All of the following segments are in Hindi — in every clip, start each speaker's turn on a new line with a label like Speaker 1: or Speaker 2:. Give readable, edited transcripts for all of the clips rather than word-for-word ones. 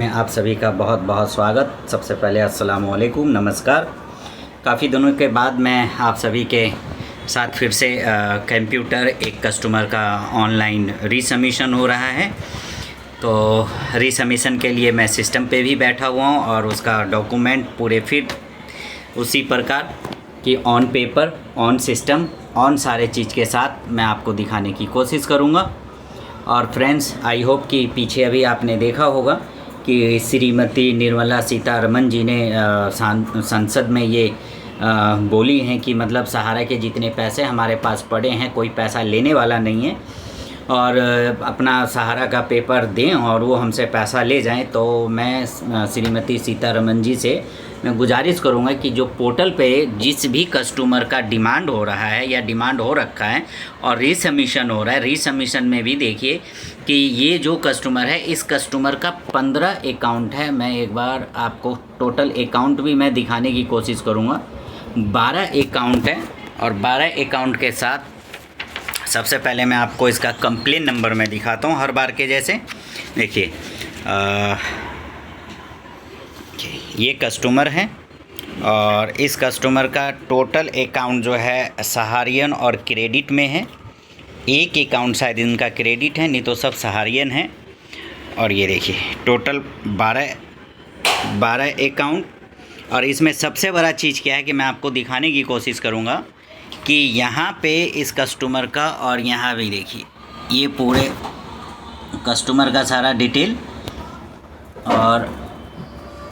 Speaker 1: में आप सभी का बहुत बहुत स्वागत। सबसे पहले अस्सलाम वालेकुम, नमस्कार। काफ़ी दिनों के बाद मैं आप सभी के साथ फिर से कंप्यूटर एक कस्टमर का ऑनलाइन रीसबमिशन हो रहा है। तो रीसबमिशन के लिए मैं सिस्टम पे भी बैठा हुआ हूँ और उसका डॉक्यूमेंट पूरे फिट उसी प्रकार कि on paper, on system, on सारे चीज़ के साथ मैं आपको दिखाने की कोशिश करूँगा। और फ्रेंड्स, आई होप कि पीछे अभी आपने देखा होगा कि श्रीमती निर्मला सीतारमण जी ने संसद में ये बोली हैं कि मतलब सहारा के जितने पैसे हमारे पास पड़े हैं कोई पैसा लेने वाला नहीं है और अपना सहारा का पेपर दें और वो हमसे पैसा ले जाएं। तो मैं श्रीमती सीतारमण जी से मैं गुजारिश करूंगा कि जो पोर्टल पे जिस भी कस्टमर का डिमांड हो रहा है या डिमांड हो रखा है और रीसबमिशन हो रहा है, रीसबमिशन में भी देखिए कि ये जो कस्टमर है इस कस्टमर का 15 अकाउंट है। मैं एक बार आपको टोटल अकाउंट भी मैं दिखाने की कोशिश करूँगा। 12 अकाउंट है और 12 अकाउंट के साथ सबसे पहले मैं आपको इसका कंप्लेन नंबर मैं दिखाता हूँ हर बार के जैसे। देखिए ये कस्टमर है और इस कस्टमर का टोटल अकाउंट जो है सहारियन और क्रेडिट में है। एक अकाउंट शायद इनका क्रेडिट है, नहीं तो सब सहारियन है। और ये देखिए टोटल 12 अकाउंट। और इसमें सबसे बड़ा चीज़ क्या है कि मैं आपको दिखाने की कोशिश करूँगा कि यहाँ पे इस कस्टमर का और यहाँ भी देखिए ये पूरे कस्टमर का सारा डिटेल, और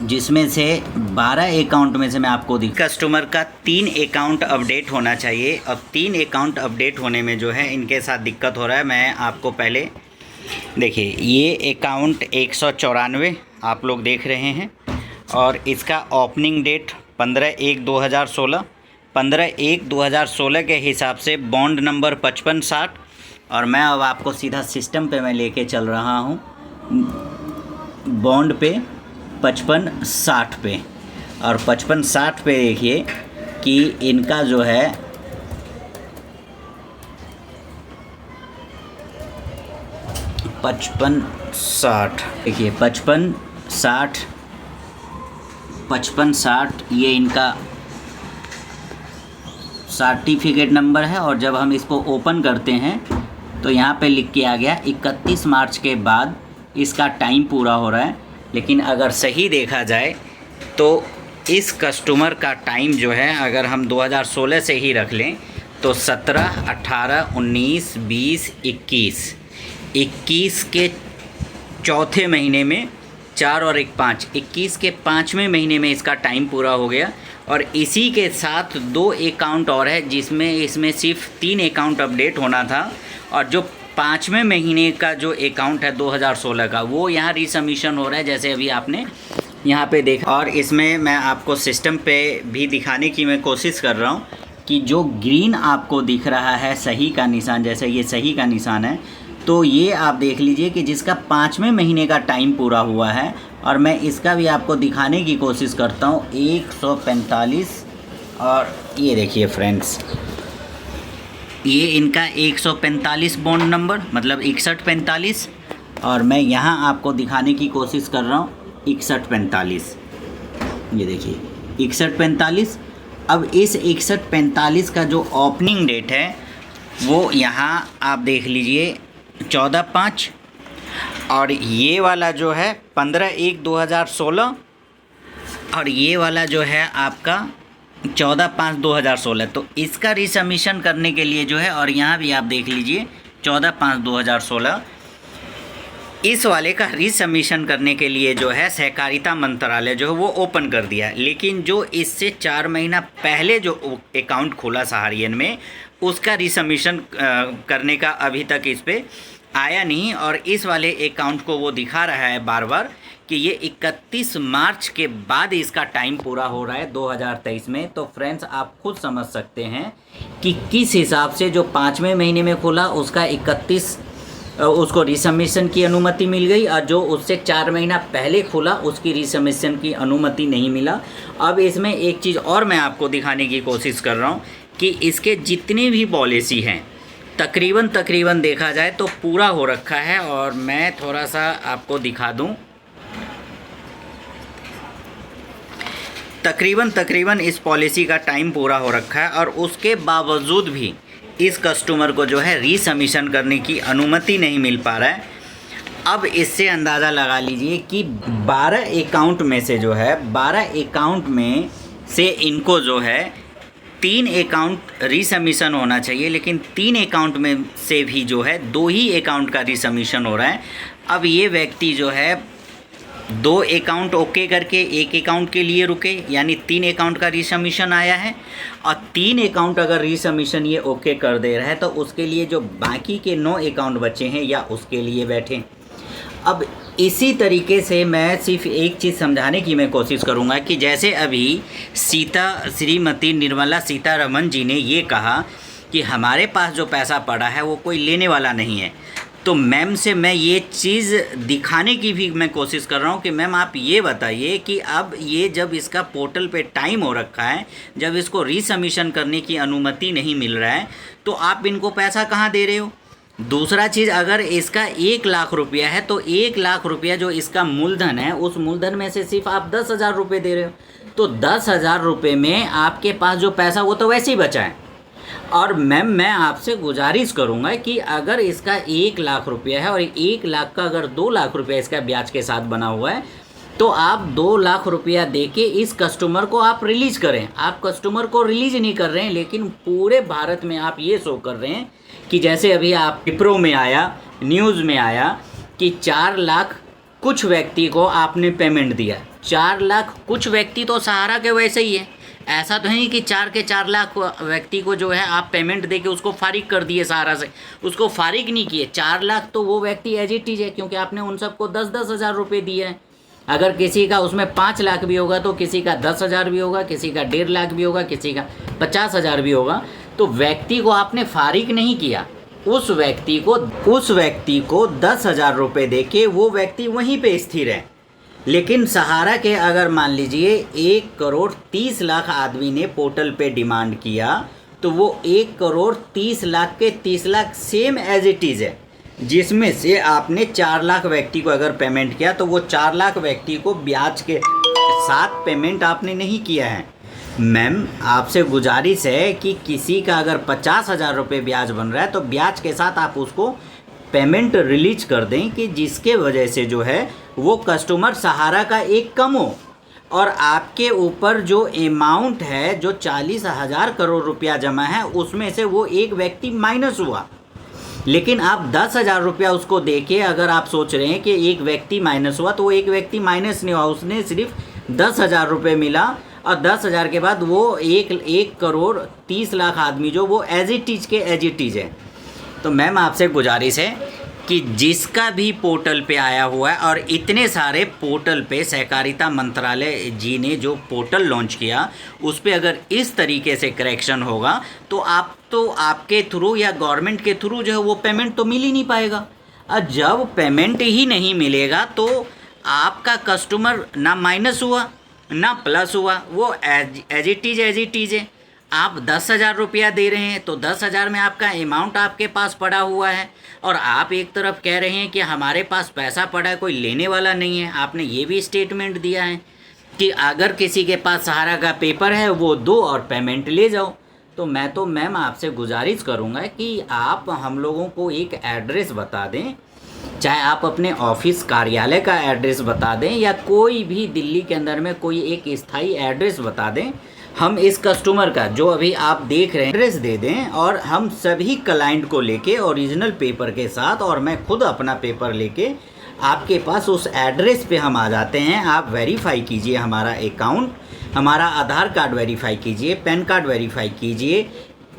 Speaker 1: जिसमें से 12 अकाउंट में से मैं आपको कस्टमर का 3 अकाउंट अपडेट होना चाहिए। अब 3 अकाउंट अपडेट होने में जो है इनके साथ दिक्कत हो रहा है। मैं आपको पहले देखिए ये अकाउंट 194 आप लोग देख रहे हैं और इसका ओपनिंग डेट 15/1/2016, 15/1/2016 के हिसाब से बॉन्ड नंबर 5560। और मैं अब आपको सीधा सिस्टम पे मैं लेके चल रहा हूँ बॉन्ड पे 5560 पे। और 5560 पे देखिए कि इनका जो है पचपन साठ, देखिए 5560 ये इनका सर्टिफिकेट नंबर है। और जब हम इसको ओपन करते हैं तो यहाँ पे लिख के आ गया 31 मार्च के बाद इसका टाइम पूरा हो रहा है। लेकिन अगर सही देखा जाए तो इस कस्टमर का टाइम जो है अगर हम 2016 से ही रख लें तो 17, 18, 19, 20, 21 के चौथे महीने में 4 और 1 5, 21 के 5वें महीने में इसका टाइम पूरा हो गया। और इसी के साथ 2 अकाउंट और है जिसमें इसमें सिर्फ 3 अकाउंट अपडेट होना था। और जो 5वें महीने का जो अकाउंट है 2016 का वो यहाँ रीसबमिशन हो रहा है, जैसे अभी आपने यहाँ पे देखा। और इसमें मैं आपको सिस्टम पे भी दिखाने की मैं कोशिश कर रहा हूँ कि जो ग्रीन आपको दिख रहा है सही का निशान, जैसे ये सही का निशान है, तो ये आप देख लीजिए कि जिसका 5वें महीने का टाइम पूरा हुआ है। और मैं इसका भी आपको दिखाने की कोशिश करता हूँ 145। और ये देखिए फ्रेंड्स, ये इनका 145 बॉन्ड नंबर मतलब 6145। और मैं यहाँ आपको दिखाने की कोशिश कर रहा हूँ 6145। ये देखिए 6145। अब इस 6145 का जो ओपनिंग डेट है वो यहाँ आप देख लीजिए 14/5। और ये वाला जो है 15/1/2016 और ये वाला जो है आपका 14/5/2016। तो इसका रीसबमिशन करने के लिए जो है, और यहाँ भी आप देख लीजिए 14/5/2016, इस वाले का रीसबमिशन करने के लिए जो है सहकारिता मंत्रालय जो है वो ओपन कर दिया। लेकिन जो इससे 4 महीना पहले जो अकाउंट खोला सहारियन में उसका रीसबमिशन करने का अभी तक इस पर आया नहीं। और इस वाले अकाउंट को वो दिखा रहा है बार बार कि ये 31 मार्च के बाद इसका टाइम पूरा हो रहा है 2023 में। तो फ्रेंड्स, आप खुद समझ सकते हैं कि किस हिसाब से जो 5वें महीने में खुला उसका 31 उसको रीसबमिशन की अनुमति मिल गई, और जो उससे 4 महीना पहले खुला उसकी रीसबमिशन की अनुमति नहीं मिला। अब इसमें एक चीज़ और मैं आपको दिखाने की कोशिश कर रहा हूँ कि इसके जितने भी पॉलिसी हैं तकरीबन देखा जाए तो पूरा हो रखा है। और मैं थोड़ा सा आपको दिखा दूं तकरीबन इस पॉलिसी का टाइम पूरा हो रखा है और उसके बावजूद भी इस कस्टमर को जो है रीसबमिशन करने की अनुमति नहीं मिल पा रहा है। अब इससे अंदाज़ा लगा लीजिए कि 12 अकाउंट में से जो है 12 अकाउंट में से इनको जो है 3 अकाउंट रीसबमिशन होना चाहिए, लेकिन 3 अकाउंट में से भी जो है 2 ही अकाउंट का रीसबमिशन हो रहा है। अब ये व्यक्ति जो है 2 अकाउंट ओके करके 1 अकाउंट के लिए रुके, यानी 3 अकाउंट का रीसबमिशन आया है, और 3 अकाउंट अगर रीसबमिशन ये ओके कर दे रहा है तो उसके लिए जो बाकी के 9 अकाउंट बचे हैं या उसके लिए बैठे। अब इसी तरीके से मैं सिर्फ एक चीज़ समझाने की मैं कोशिश करूंगा कि जैसे अभी श्रीमती निर्मला सीतारमण जी ने ये कहा कि हमारे पास जो पैसा पड़ा है वो कोई लेने वाला नहीं है, तो मैम से मैं ये चीज़ दिखाने की भी मैं कोशिश कर रहा हूँ कि मैम आप ये बताइए कि अब ये जब इसका पोर्टल पे टाइम हो रखा है, जब इसको रीसबमिशन करने की अनुमति नहीं मिल रहा है, तो आप इनको पैसा कहाँ दे रहे हो। दूसरा चीज़, अगर इसका 1 लाख रुपया है तो 1 लाख रुपया जो इसका मूलधन है, उस मूलधन में से सिर्फ आप 10,000 रुपये दे रहे हो, तो 10,000 रुपये में आपके पास जो पैसा वो तो वैसे ही बचा है। और मैम मैं आपसे गुजारिश करूंगा कि अगर इसका 1 लाख रुपया है और 1 लाख का अगर 2 लाख रुपया इसका ब्याज के साथ बना हुआ है, तो आप 2 लाख रुपया देके इस कस्टमर को आप रिलीज करें। आप कस्टमर को रिलीज नहीं कर रहे हैं, लेकिन पूरे भारत में आप ये शो कर रहे हैं कि जैसे अभी आप पेपरों में आया, न्यूज़ में आया कि 4 लाख कुछ व्यक्ति को आपने पेमेंट दिया। 4 लाख कुछ व्यक्ति तो सहारा के वैसे ही है, ऐसा तो नहीं कि 4 लाख व्यक्ति को जो है आप पेमेंट देके उसको फारिग कर दिए सहारा से, उसको फारिग नहीं किए। 4 लाख तो वो व्यक्ति एज इट इज है, क्योंकि आपने उन सबको 10-10 हज़ार रुपये दिए हैं। अगर किसी का उसमें 5 लाख भी होगा तो किसी का 10,000 भी होगा, किसी का 1.5 लाख भी होगा, किसी का 50,000 भी होगा, तो व्यक्ति को आपने फारिग नहीं किया। उस व्यक्ति को 10,000 रुपये देके वो व्यक्ति वहीं पे स्थिर है। लेकिन सहारा के अगर मान लीजिए 1 करोड़ 30 लाख आदमी ने पोर्टल पे डिमांड किया, तो वो 1 करोड़ 30 लाख के 30 lakh same as it is है, जिसमें से आपने 4 लाख व्यक्ति को अगर पेमेंट किया तो वो 4 लाख व्यक्ति को ब्याज के साथ पेमेंट आपने नहीं किया है। मैम आपसे गुजारिश है कि किसी का अगर 50,000 रुपये ब्याज बन रहा है तो ब्याज के साथ आप उसको पेमेंट रिलीज कर दें, कि जिसके वजह से जो है वो कस्टमर सहारा का एक कम हो, और आपके ऊपर जो अमाउंट है जो 40,000 करोड़ रुपया जमा है उसमें से वो एक व्यक्ति माइनस हुआ। लेकिन आप 10,000 रुपया उसको देके अगर आप सोच रहे हैं कि एक व्यक्ति माइनस हुआ, तो वो एक व्यक्ति माइनस नहीं हुआ, उसने सिर्फ 10,000 रुपये मिला, और 10,000 के बाद वो 1 करोड़ 30 लाख आदमी जो वो एज इट इज है। तो मैम आपसे गुजारिश है कि जिसका भी पोर्टल पे आया हुआ है, और इतने सारे पोर्टल पे सहकारिता मंत्रालय जी ने जो पोर्टल लॉन्च किया उस पे अगर इस तरीके से करेक्शन होगा तो आपके थ्रू या गवर्नमेंट के थ्रू जो है वो पेमेंट तो मिल ही नहीं पाएगा। और जब पेमेंट ही नहीं मिलेगा तो आपका कस्टमर ना माइनस हुआ ना प्लस हुआ, वो एज इट इज है। आप 10,000 रुपया दे रहे हैं तो 10,000 में आपका अमाउंट आपके पास पड़ा हुआ है, और आप एक तरफ कह रहे हैं कि हमारे पास पैसा पड़ा है, कोई लेने वाला नहीं है। आपने ये भी स्टेटमेंट दिया है कि अगर किसी के पास सहारा का पेपर है वो दो और पेमेंट ले जाओ। तो मैं तो मैम आपसे गुजारिश करूँगा कि आप हम लोगों को एक एड्रेस बता दें, चाहे आप अपने ऑफिस कार्यालय का एड्रेस बता दें या कोई भी दिल्ली के अंदर में कोई एक स्थायी एड्रेस बता दें, हम इस कस्टमर का जो अभी आप देख रहे हैं एड्रेस दे दें, और हम सभी क्लाइंट को लेके ओरिजिनल पेपर के साथ, और मैं खुद अपना पेपर लेके आपके पास उस एड्रेस पे हम आ जाते हैं। आप वेरीफाई कीजिए हमारा अकाउंट, हमारा आधार कार्ड वेरीफाई कीजिए, पैन कार्ड वेरीफाई कीजिए,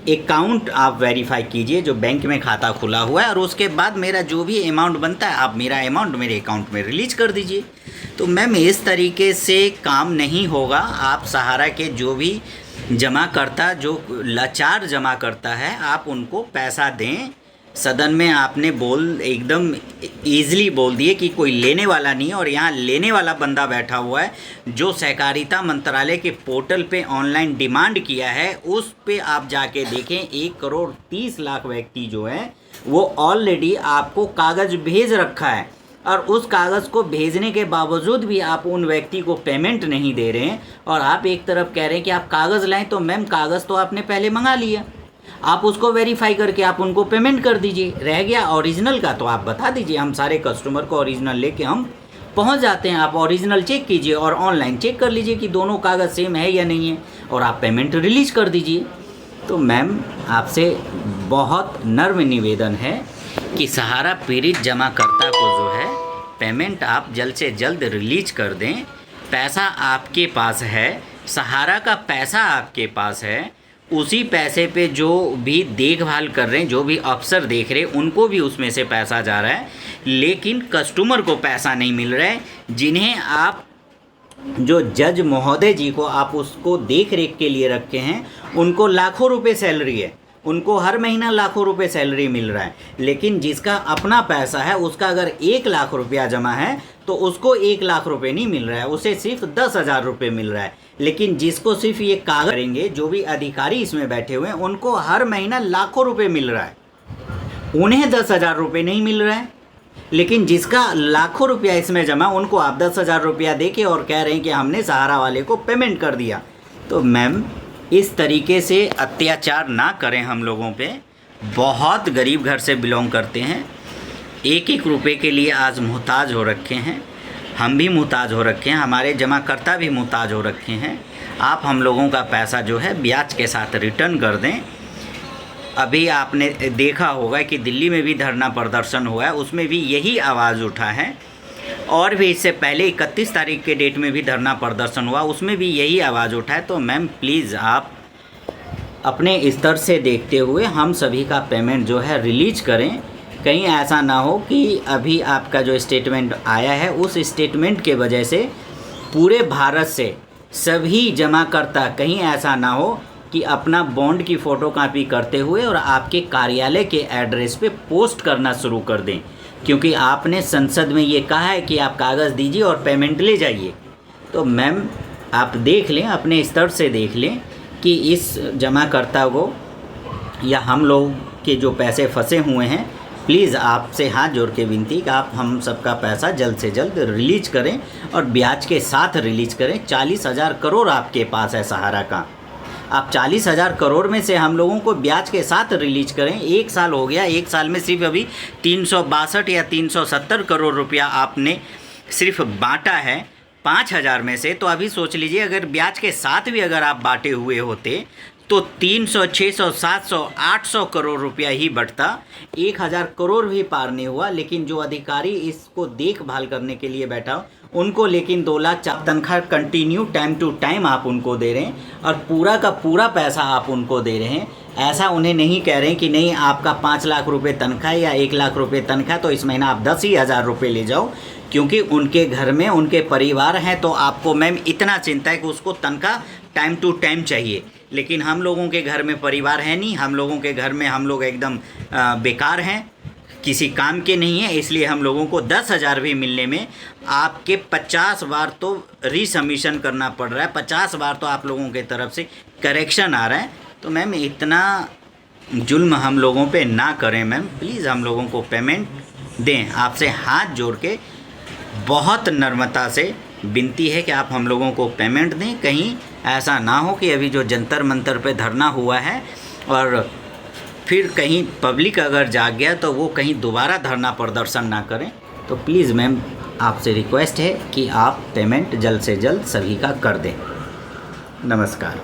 Speaker 1: अकाउंट आप वेरीफाई कीजिए जो बैंक में खाता खुला हुआ है, और उसके बाद मेरा जो भी अमाउंट बनता है आप मेरा अमाउंट मेरे अकाउंट में रिलीज कर दीजिए। तो मैम इस तरीके से काम नहीं होगा। आप सहारा के जो भी जमा करता, जो लाचार जमा करता है, आप उनको पैसा दें। सदन में आपने एकदम ईज़िली बोल दिए कि कोई लेने वाला नहीं है, और यहाँ लेने वाला बंदा बैठा हुआ है जो सहकारिता मंत्रालय के पोर्टल पे ऑनलाइन डिमांड किया है। उस पे आप जाके देखें 1 करोड़ 30 लाख व्यक्ति जो है वो ऑलरेडी आपको कागज़ भेज रखा है और उस कागज़ को भेजने के बावजूद भी आप उन व्यक्ति को पेमेंट नहीं दे रहे हैं, और आप एक तरफ कह रहे हैं कि आप कागज़ लाएं, तो मैम कागज़ तो आपने पहले मंगा लिया, आप उसको वेरीफाई करके आप उनको पेमेंट कर दीजिए। रह गया ओरिजिनल का, तो आप बता दीजिए, हम सारे कस्टमर को ओरिजिनल लेके हम पहुंच जाते हैं। आप ओरिजिनल चेक कीजिए और ऑनलाइन चेक कर लीजिए कि दोनों कागज़ सेम है या नहीं है, और आप पेमेंट रिलीज कर दीजिए। तो मैम आपसे बहुत नर्म निवेदन है कि सहारा पीड़ित जमाकर्ता को जो है पेमेंट आप जल्द से जल्द रिलीज कर दें। पैसा आपके पास है, सहारा का पैसा आपके पास है, उसी पैसे पे जो भी देखभाल कर रहे हैं, जो भी अफसर देख रहे हैं, उनको भी उसमें से पैसा जा रहा है, लेकिन कस्टमर को पैसा नहीं मिल रहा है। जिन्हें आप जो जज महोदय जी को आप उसको देख रेख के लिए रखे हैं, उनको लाखों रुपए सैलरी है, उनको हर महीना लाखों रुपए सैलरी मिल रहा है, लेकिन जिसका अपना पैसा है उसका अगर 1 लाख रुपया जमा है तो उसको 1 लाख रुपए नहीं मिल रहा है, उसे सिर्फ 10,000 रुपये मिल रहा है। लेकिन जिसको सिर्फ ये कागज करेंगे, जो भी अधिकारी इसमें बैठे हुए हैं, उनको हर महीना लाखों रुपए मिल रहा है, उन्हें 10,000 रुपये नहीं मिल रहा है। लेकिन जिसका लाखों रुपया इसमें जमा, उनको आप 10,000 रुपया दे के और कह रहे हैं कि हमने सहारा वाले को पेमेंट कर दिया। तो मैम इस तरीके से अत्याचार ना करें हम लोगों पे। बहुत गरीब घर से बिलोंग करते हैं, एक एक रुपये के लिए आज मुहताज हो रखे हैं, हम भी मुहताज हो रखे हैं, हमारे जमाकर्ता भी मुहताज हो रखे हैं। आप हम लोगों का पैसा जो है ब्याज के साथ रिटर्न कर दें। अभी आपने देखा होगा कि दिल्ली में भी धरना प्रदर्शन हुआ है, उसमें भी यही आवाज़ उठा है, और भी इससे पहले 31 तारीख के डेट में भी धरना प्रदर्शन हुआ, उसमें भी यही आवाज़ उठा है। तो मैम प्लीज़ आप अपने स्तर से देखते हुए हम सभी का पेमेंट जो है रिलीज करें। कहीं ऐसा ना हो कि अभी आपका जो स्टेटमेंट आया है, उस स्टेटमेंट के वजह से पूरे भारत से सभी जमाकर्ता, कहीं ऐसा ना हो कि अपना बॉन्ड की फ़ोटो कॉपी करते हुए और आपके कार्यालय के एड्रेस पे पोस्ट करना शुरू कर दें, क्योंकि आपने संसद में ये कहा है कि आप कागज़ दीजिए और पेमेंट ले जाइए। तो मैम आप देख लें, अपने स्तर से देख लें कि इस जमाकर्ता को या हम लोग के जो पैसे फंसे हुए हैं, प्लीज़ आपसे हाथ जोड़ के विनती कि आप हम सबका पैसा जल्द से जल्द रिलीज करें और ब्याज के साथ रिलीज करें। 40,000 करोड़ आपके पास है सहारा का, आप 40,000 करोड़ में से हम लोगों को ब्याज के साथ रिलीज करें। 1 साल हो गया, 1 साल में सिर्फ अभी 362 या 370 करोड़ रुपया आपने सिर्फ बांटा है 5,000 में से। तो अभी सोच लीजिए, अगर ब्याज के साथ भी अगर आप बांटे हुए होते तो 300, 600, 700, 800 करोड़ रुपया ही बढ़ता, 1,000 करोड़ भी पार नहीं हुआ। लेकिन जो अधिकारी इसको देखभाल करने के लिए बैठा उनको लेकिन 2 लाख तनख्वाह कंटिन्यू टाइम टू टाइम आप उनको दे रहे हैं और पूरा का पूरा पैसा आप उनको दे रहे हैं। ऐसा उन्हें नहीं कह रहे हैं कि नहीं आपका 5 लाख रुपए तनख्वाह या 1 लाख रुपए तनख्वाह, तो इस महीना आप 10,000 रुपये ले जाओ, क्योंकि उनके घर में उनके परिवार हैं। तो आपको मैम इतना चिंता है कि उसको तनख्वाह टाइम टू टाइम चाहिए, लेकिन हम लोगों के घर में परिवार है नहीं, हम लोगों के घर में हम लोग एकदम बेकार हैं, किसी काम के नहीं है। इसलिए हम लोगों को 10,000 भी मिलने में आपके 50 बार तो रीसबमिशन करना पड़ रहा है, 50 बार तो आप लोगों के तरफ से करेक्शन आ रहा है। तो मैम इतना जुल्म हम लोगों पे ना करें मैम, प्लीज़ हम लोगों को पेमेंट दें। आपसे हाथ जोड़ के बहुत नम्रता से विनती है कि आप हम लोगों को पेमेंट दें। कहीं ऐसा ना हो कि अभी जो जंतर मंतर पे धरना हुआ है और फिर कहीं पब्लिक अगर जाग गया तो वो कहीं दोबारा धरना प्रदर्शन ना करें। तो प्लीज़ मैम आपसे रिक्वेस्ट है कि आप पेमेंट जल्द से जल्द सभी का कर दें। नमस्कार।